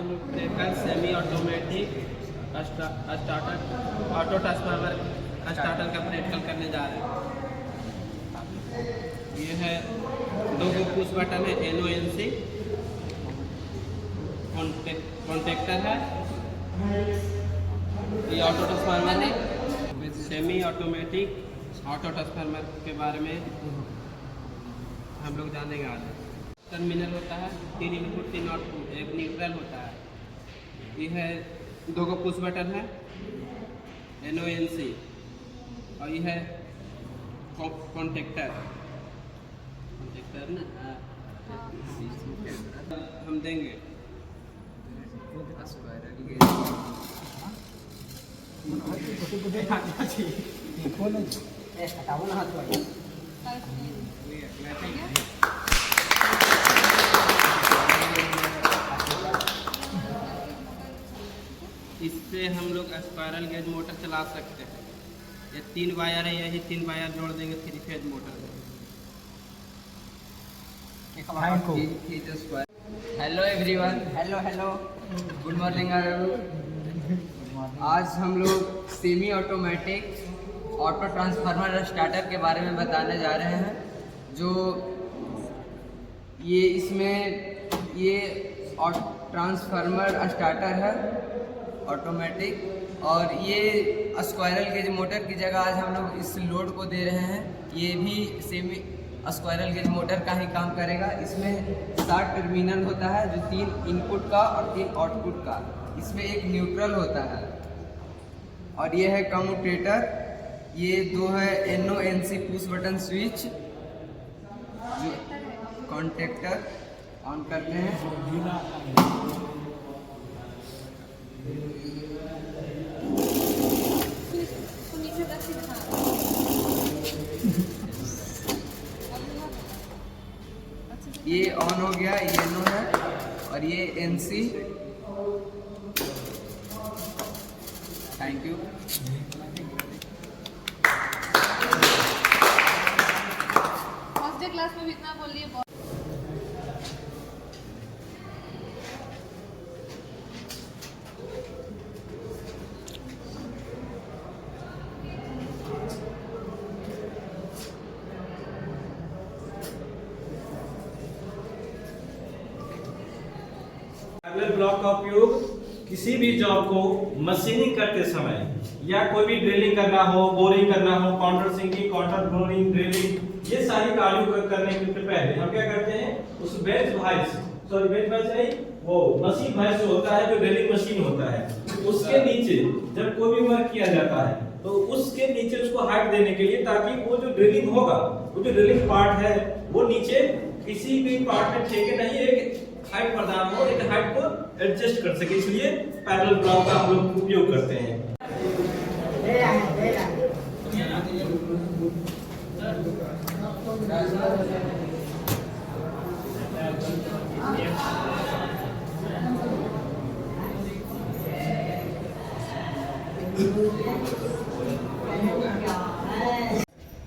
हम लोग देखकर semi automatic starter auto transformer starter का प्रैक्टिकल करने जा रहे हैं। ये है 2 गो पुश बटन है, NONC कॉन्टेक्टर है। ये ऑटो ट्रांसफार्मर है, सेमी ऑटोमेटिक ऑटो ट्रांसफार्मर के बारे में हम लोग जानेंगे आज। टर्मिनल होता है, 3 इनपुट 3 आउटपुट, एक न्यूट्रल होता है। ये है 2 गो पुश बटन है, NONC, और ये है कॉन्टेक्टर ना हम देंगे। इससे हम लोग स्पाइरल गेज मोटर चला सकते हैं। ये 3 वायर है, यही 3 वायर जोड़ देंगे 3 फेज मोटर में। Hello everyone, hello good morning. आज हम लोग semi automatic auto transformer starter के बारे में बताने जा रहे हैं। जो ये ट्रांसफार्मर स्टार्टर है ऑटोमेटिक, और ये स्क्वायरल गेज मोटर की जगह आज हम लोग इस लोड को दे रहे हैं। ये भी सेमी स्क्वायरल गेज मोटर का ही काम करेगा। इसमें 7 टर्मिनल होता है, जो 3 इनपुट का और 3 आउटपुट का। इसमें एक न्यूट्रल होता है, और ये है कम्यूटेटर। ये 2 है NONC पुश बटन स्विच, जो कॉन्टेक्टर ऑन करते हैं। ये ऑन हो गया, ये नो है, और ये NC। Thank you. First day class में भी इतना बोल लिए। पैरेलल ब्लॉक का उपयोग किसी भी जॉब को मशीनिंग करते समय या कोई भी ड्रिलिंग करना हो, बोरिंग करना हो, counter sinking, counter boring, drilling, ये सारी कार्यों करने के पहले हम क्या करते हैं, उस बेंच भाइस नहीं, वो मशीन भाइस जो होता है, जो ड्रिलिंग मशीन होता है, उसके नीचे जब कोई भी वर्क किया जाता है तो उसके नीचे उसको हाइट देने के लिए, ताकि वो जो ड्रिलिंग होगा, वो जो ड्रिलिंग पार्ट है, वो नीचे किसी भी पार्ट में ठेके नहीं, एक हाइट प्रदान हो, एक हाइट को एडजस्ट कर सके। इसलिए पैरेलल ब्लॉक का हम लोग उपयोग करते हैं।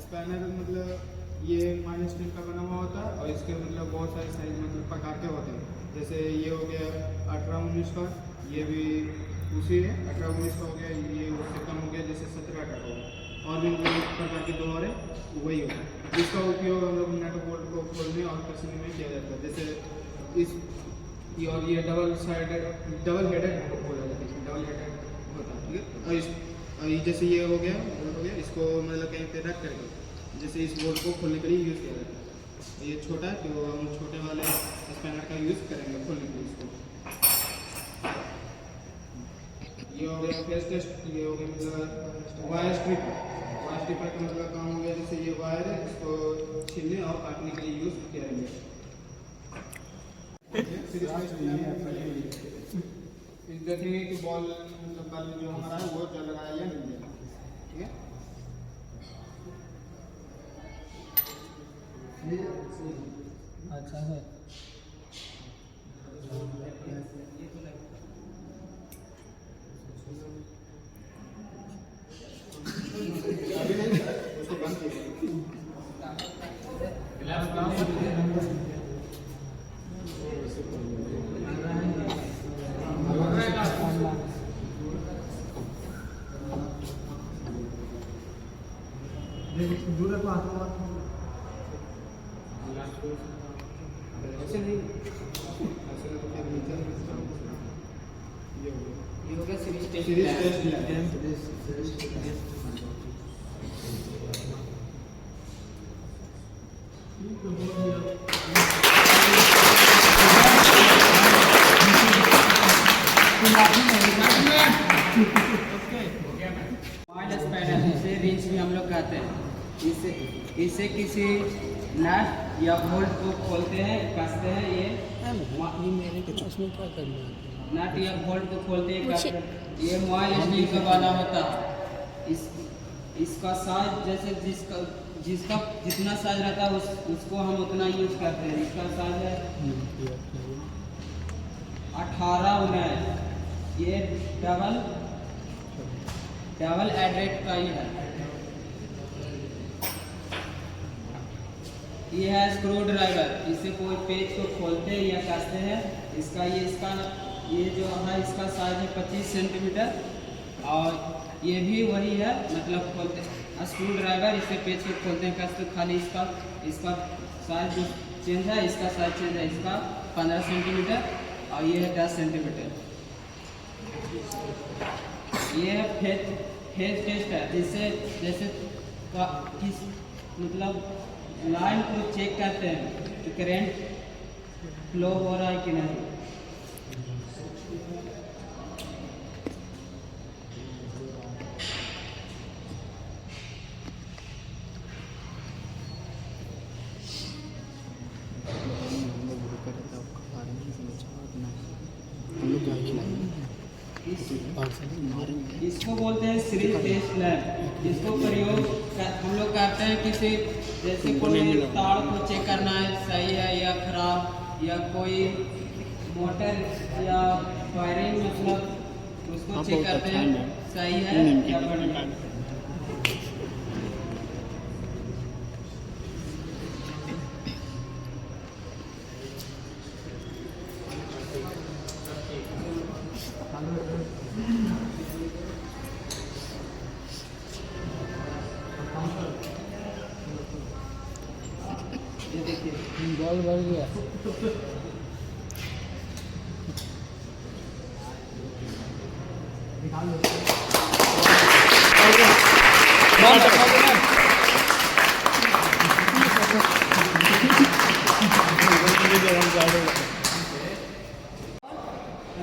स्पैनर मतलब ये माइनस स्टील का बना हुआ होता है, और इसके मतलब बहुत सारे साइज मतलब प्रकार के होते हैं। जैसे ये हो गया 18-19 का, ये भी उसी है 18-19 का हो गया, ये उससे कम हो गया, जैसे 17-18 का हो। और भी मतलब प्रकार के 2 और है, वही होता है। इसका उपयोग हम लोग नट बोल्ट को खोलने और कसने में किया जाता है। जैसे इस और ये डबल हेडेड बोला जाता है, डबल हेडेड होता है, ठीक है। और जैसे ये हो गया, इसको मतलब कहीं पे रख करके जैसे इस बोल्ट को खोलने के लिए यूज़ किया जाता है। ये छोटा है, तो हम छोटे वाले स्पैनर का यूज़ करेंगे खोलने के लिए इसको। ये हो गया फेस टेस्ट। ये हो गया मतलब वायर स्ट्रिपर का मतलब काम हो गया। जैसे ये वायर है, इसको छीलने और काटने के लिए यूज़ करेंगे। देखेंगे कि बॉल मतलब जो हमारा है वो चल रहा है या नहीं, ठीक है। अच्छा है। उसको बंद कीजिए। ऐसे नहीं, ऐसे तो फिर नीचे ये हो गया। ये हो गया series test series lab. Test lab. Mobile spanner, इसे रिंच भी हम लोग कहते हैं। इसे किसी नट या बोल्ट को खोलते हैं, कसते हैं। ये उसमें क्या करना है? नट या बोल्ट को खोलते हैं, कसते हैं। ये मोबाइल स्टील का बना होता है। इसका साइज जैसे जिसका जितना साइज रहता है उसको हम उतना यूज करते हैं। इसका साइज है 18-19। ये डबल एड्रेट का ही है। ये है स्क्रू ड्राइवर। इसे कोई पेज को खोलते हैं या कसते हैं। ये जो है इसका साइज है 25 सेंटीमीटर। और ये भी वही है, मतलब खोलते स्क्रू ड्राइवर। इसे पेज को खोलते हैं, कसते, खाली इसका साइज चेंज है, इसका साइज चेंज है। इसका 15 सेंटीमीटर और ये है 10 सेंटीमीटर। ये है फेज टेस्ट है, जिससे जैसे किस मतलब लाइन को चेक करते हैं कि करंट फ्लो हो रहा है कि नहीं। इसको बोलते हैं सीरीज टेस्ट लैब। इसको प्रयोग हम लोग करते हैं किसी जैसे कोई तार को चेक करना है सही है या खराब, या कोई मोटर या वायरिंग मतलब उसको चेक करते हैं सही है या बढ़िया। ये देखिए बॉल बढ़ गया।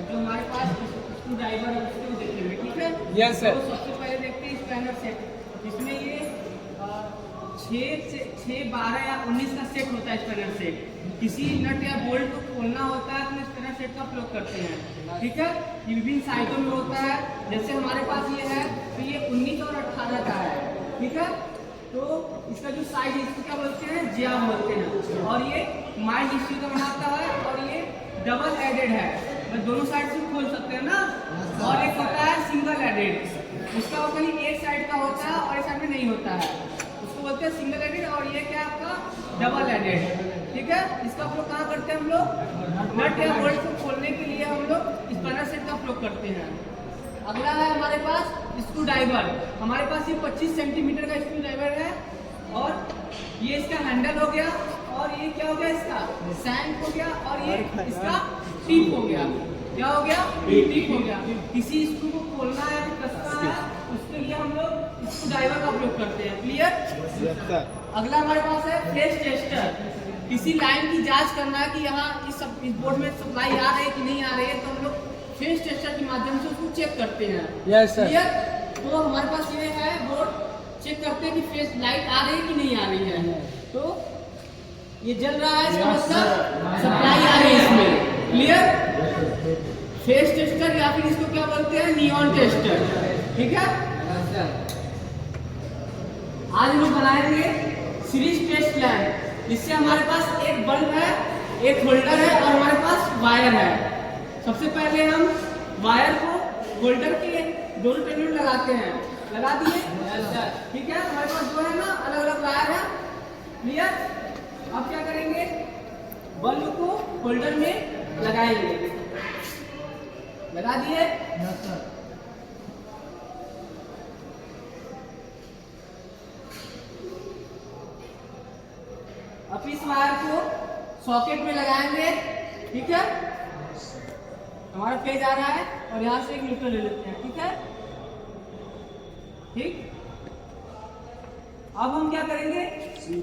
जो हमारे पास स्क्रू ड्राइवर है उसको देखेंगे, ठीक है? Yes, sir. तो सबसे पहले देखते हैं स्पैनर सेट। इसमें ये 6, 12 या 19 का सेट होता है स्पैनर सेट। किसी नट या बोल्ट को खोलना होता है तो स्पैनर सेट का प्रयोग करते हैं, ठीक है? ये विभिन्न साइजों में होता है। जैसे हमारे पास ये है तो ये 19 और 18 का है, ठीक है? तो इसका जो साइज है इसको क्या बोलते हैं, जिया बोलते हैं। और ये माइल्ड स्टील का बनाता है और ये डबल एडेड है, मतलब दोनों साइड से खोल सकते हैं ना। और एक होता है सिंगल एडेड, उसका होता है एक साइड का होता है और एक साइड में नहीं होता है, उसको बोलते हैं सिंगल एडेड। और ये क्या आपका डबल एडेड, ठीक है? इसका प्रयोग कहाँ करते हैं हम लोग, नट या बोल्ट को खोलने के लिए हम लोग स्पैनर सेट का प्रयोग करते हैं। अगला है हमारे पास स्क्रू ड्राइवर। हमारे पास ये 25 सेंटीमीटर का स्क्रू ड्राइवर है और ये इसका हैंडल हो गया और ये क्या हो गया, इसका सैंक हो गया और ये इसका टिप हो गया। क्या हो गया, टिप हो गया। किसी स्क्रू को खोलना है कसना है उसके लिए हम लोग स्क्रू ड्राइवर का उपयोग करते हैं। क्लियर? अगला हमारे पास है फेज टेस्टर। किसी लाइन की जांच करना है कि यहाँ इस बोर्ड में सप्लाई आ रही है कि नहीं आ रही है, तो हम लोग फेज टेस्टर के माध्यम से उसको चेक करते हैं। Yes, sir. क्लियर? तो हमारे पास ये है बोर्ड, चेक करते हैं कि फेज लाइट आ रही है कि नहीं आ रही है। तो ये जल रहा है, इसका मतलब सप्लाई आ रही है इसमें। क्लियर? फेज टेस्टर या फिर इसको क्या बोलते हैं, नियॉन टेस्टर, ठीक है? आज हम लोग बनाएंगे सीरीज टेस्ट लैम्प, जिससे हमारे पास एक बल्ब है, एक होल्डर है और हमारे पास वायर है। सबसे पहले हम वायर को होल्डर के दोनों टर्मिनल लगाते हैं। लगा दिए, ठीक है? हमारे पास जो है ना अलग अलग वायर है। क्लियर? अब क्या करेंगे, बल्ब को होल्डर में लगाएंगे। लगा दिए, अब इस वायर को सॉकेट में लगाएंगे, ठीक है। हमारा फेज आ रहा है और यहाँ से एक न्यूट्रल ले लेते हैं, ठीक है। ठीक, अब हम क्या करेंगे,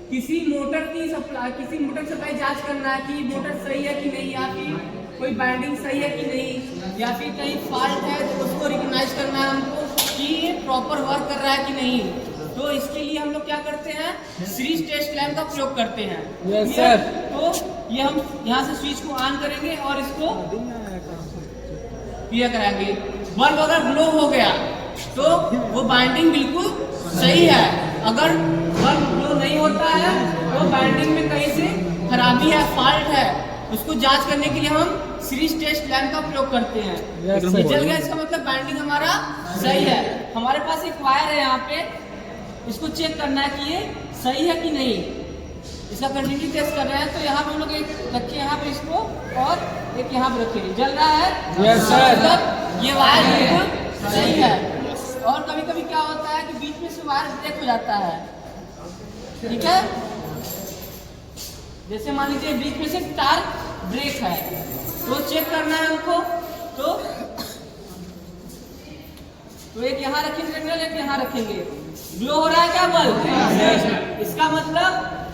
किसी मोटर की सप्लाई जांच करना है कि मोटर सही है कि नहीं, या फिर कोई बाइंडिंग सही है कि नहीं, या फिर कहीं फॉल्ट है तो उसको रिकॉग्नाइज करना है हमको कि ये प्रॉपर वर्क कर रहा है कि नहीं। तो इसके लिए हम लोग क्या करते हैं, सीरीज टेस्ट लैम्प का प्रयोग करते हैं। Yes sir. तो ये हम यहाँ से स्विच को ऑन करेंगे और इसको क्लियर कराएंगे। बल्ब अगर ग्लो हो गया तो वो बाइंडिंग बिल्कुल सही है। अगर बल्ब ग्लो नहीं होता है तो बाइंडिंग में कहीं से खराबी है, फॉल्ट है, उसको जांच करने के लिए हम सीरीज टेस्ट लैम्प का प्रयोग करते हैं। ये जल गया, इसका मतलब बाइंडिंग हमारा सही है। हमारे पास एक वायर है यहाँ पे, इसको चेक करना है कि ये सही है कि नहीं, इसका कंटिन्यूटी टेस्ट कर रहे हैं। तो यहाँ पे हम लोग एक रखे यहाँ पे इसको, और एक यहाँ पे रखे, जल रहा है। Yes sir. मतलब ये वायर बिल्कुल सही है। और कभी कभी क्या होता है कि बीच में से वायर ब्रेक हो जाता है, ठीक है। जैसे मान लीजिए बीच में से तार ब्रेक है, तो चेक करना है हमको। तो एक यहाँ रखेंगे, एक यहाँ रखेंगे। ग्लो हो रहा है क्या बल्ब? इसका मतलब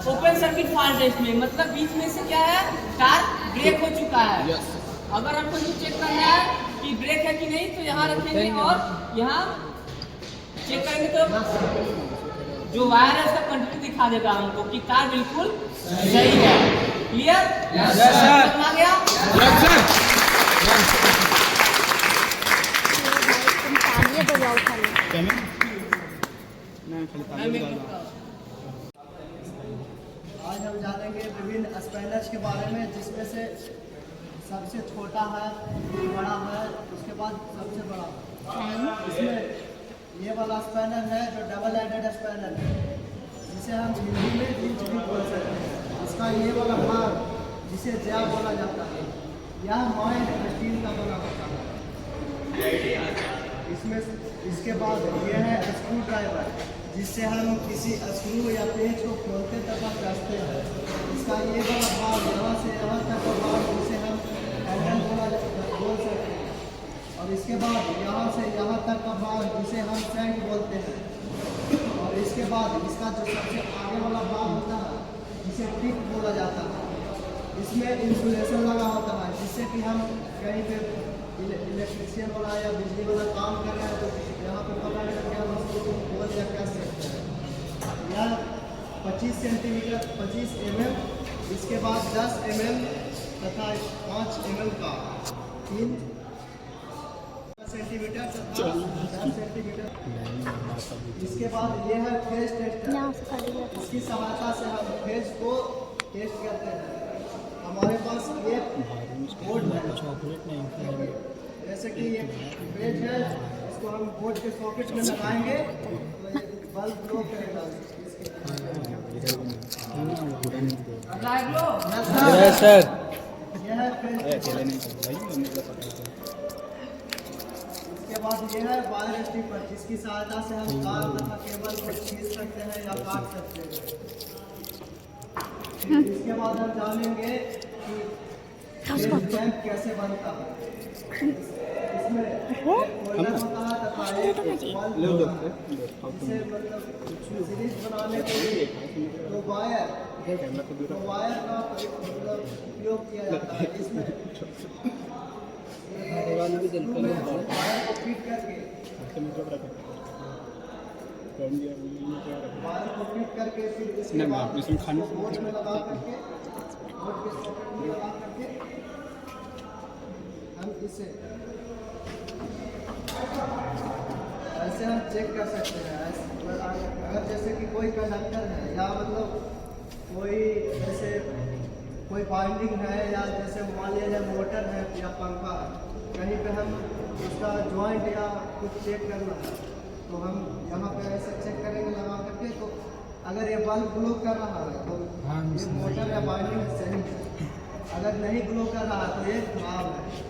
ओपन सर्किट फॉल्ट है इसमें, मतलब बीच में से क्या है, तार ब्रेक हो चुका है। अगर हमको ये चेक करना है कि ब्रेक है कि नहीं, तो यहाँ रखेंगे और यहाँ चेक करेंगे तो जो वायर है उसका कंटिन्यू दिखा देगा हमको कि तार बिल्कुल सही है। क्लियर? Yes sir. समझ आ गया? Yes sir. आज हम जानेंगे विभिन्न स्पैनर्स के बारे में, जिसमें से सबसे छोटा है, बड़ा है, उसके बाद सबसे बड़ा। इसमें ये वाला स्पैनर है जो डबल एडेड स्पैनर है, जिसे हम हिंदी में रिंच भी बोल सकते हैं। इसका ये वाला भाग जिसे ज्या बोला जाता है, यह माइंड स्टील का बना होता है। इसमें इसके बाद ये है स्क्रू ड्राइवर, जिससे हम किसी स्क्रू या पेच को खोलते तथा कसते हैं। इसका ये वाला भाग यहाँ से यहाँ तक का भाग, जिसे हम हैंडल बोल सकते हैं। और इसके बाद यहाँ से यहाँ तक का भाग, जिसे हम सैंक बोलते हैं। और इसके बाद इसका जो सबसे आगे वाला भाग होता है, जिसे टिप बोला जाता है, इसमें इंसुलेशन लगा होता है, जिससे कि हम कहीं पे इलेक्ट्रिशियन वाला या बिजली वाला काम कर रहे हैं तो यहाँ पे पकड़ करके हम उसको बोल या कर सकते हैं। यह 25 सेंटीमीटर 25 mm, इसके बाद 10 mm तथा 5 mm का 3 सेंटीमीटर तथा 10 सेंटीमीटर। इसके बाद ये है फेज टेस्टर, इसकी सहायता से हम फेज को टेस्ट करते हैं। हमारे पास एक बोर्ड है, जैसे कि ये फेज है, इसको हम बोर्ड के सॉकेट में लगाएंगे तो ये बल्ब ग्लो करेगा। Yes sir. यह है फेज। इसके बाद ये है वायर स्ट्रिपर, जिसकी सहायता से हम तार तथा केबल को खींच सकते हैं या काट सकते हैं। इसके बाद हम जानेंगे कि लैंप कैसे बनता है। इसमें होल्डर होता है तथा एक बल्ब होता है। इसे मतलब सीरीज बनाने के लिए दो वायर का मतलब उपयोग किया जाता है। इसमें वायर को फिट करके फिर इसके बाद बोर्ड में लगा करके, बोर्ड के सॉकेट में लगा करके हम इसे ऐसे हम चेक कर सकते हैं। अगर जैसे कि कोई कंडक्टर है या मतलब कोई जैसे कोई बाइंडिंग है, या जैसे मान लिया मोटर है या पंखा है, कहीं पे हम उसका जॉइंट या कुछ चेक करना है तो हम यहाँ पे ऐसे चेक करेंगे लगा करके। तो अगर ये बल्ब ग्लो कर रहा है तो ये मोटर या बाइंडिंग सही है, अगर नहीं ग्लो कर रहा है तो ये खराब है।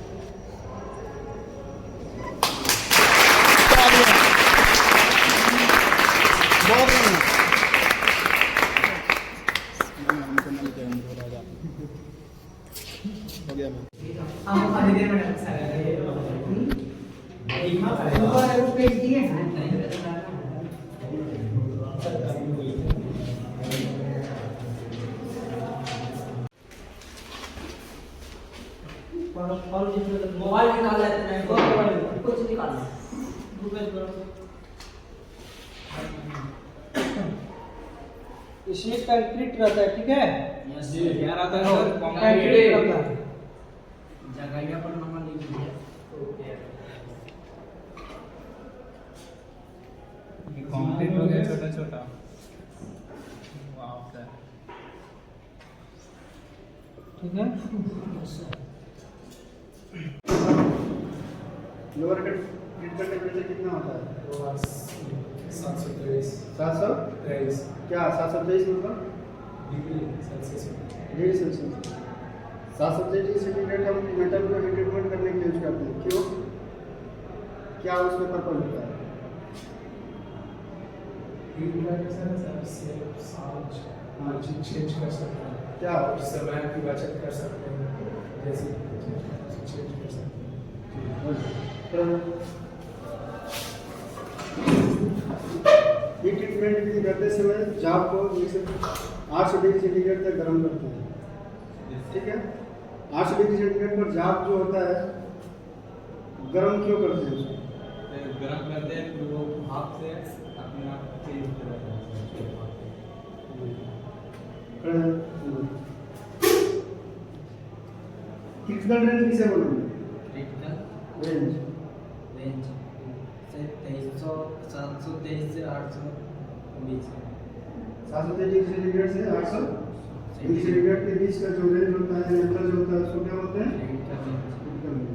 बहुत हो गया मैं मोबाइल निकाल लेते हैं कुछ निकाल इसमें कंक्रीट रहता है, ठीक है? क्या रहता है सर? कंक्रीट रहता है। जगह पर नंबर लिख दीजिए। कंक्रीट हो गया छोटा छोटा। ठीक है? लोअर क्रिटिकल टेम्परेचर कितना होता है? 723 क्या 723 मतलब डिग्री सेल्सियस 723 डिग्री सेंटीग्रेड हम मेटल को हीट ट्रीटमेंट करने के लिए यूज करते हैं। क्यों? क्या उसमें पर्पज होता है? चेंज कर सकते हैं, क्या समय की बचत कर सकते हैं, जैसे चेंज कर सकते हैं। हीट ट्रीटमेंट भी करते समय जाप को 800 डिग्री सेंटीग्रेड तक गर्म करते हैं, ठीक है? 800 डिग्री सेंटीग्रेड पर जाप जो होता है गर्म क्यों करते हैं उसको? गर्म करते हैं फिर वो भाप से अपने आप चेंज हो जाता है। क्रिटिकल रेंज किसे बोलेंगे? क्रिटिकल रेंज रेंज से 2300 723 से 800 बीच में 723 डिग्री सेंटीग्रेड से 800 डिग्री सेंटीग्रेड के बीच का जो रेंज होता है अंतर जो होता है उसको क्या बोलते हैं? Critical range. Critical range.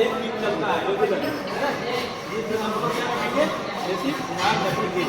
एक वीक चलता है, ये फिर हमको क्या करेंगे, जैसे ध्यान रखेंगे।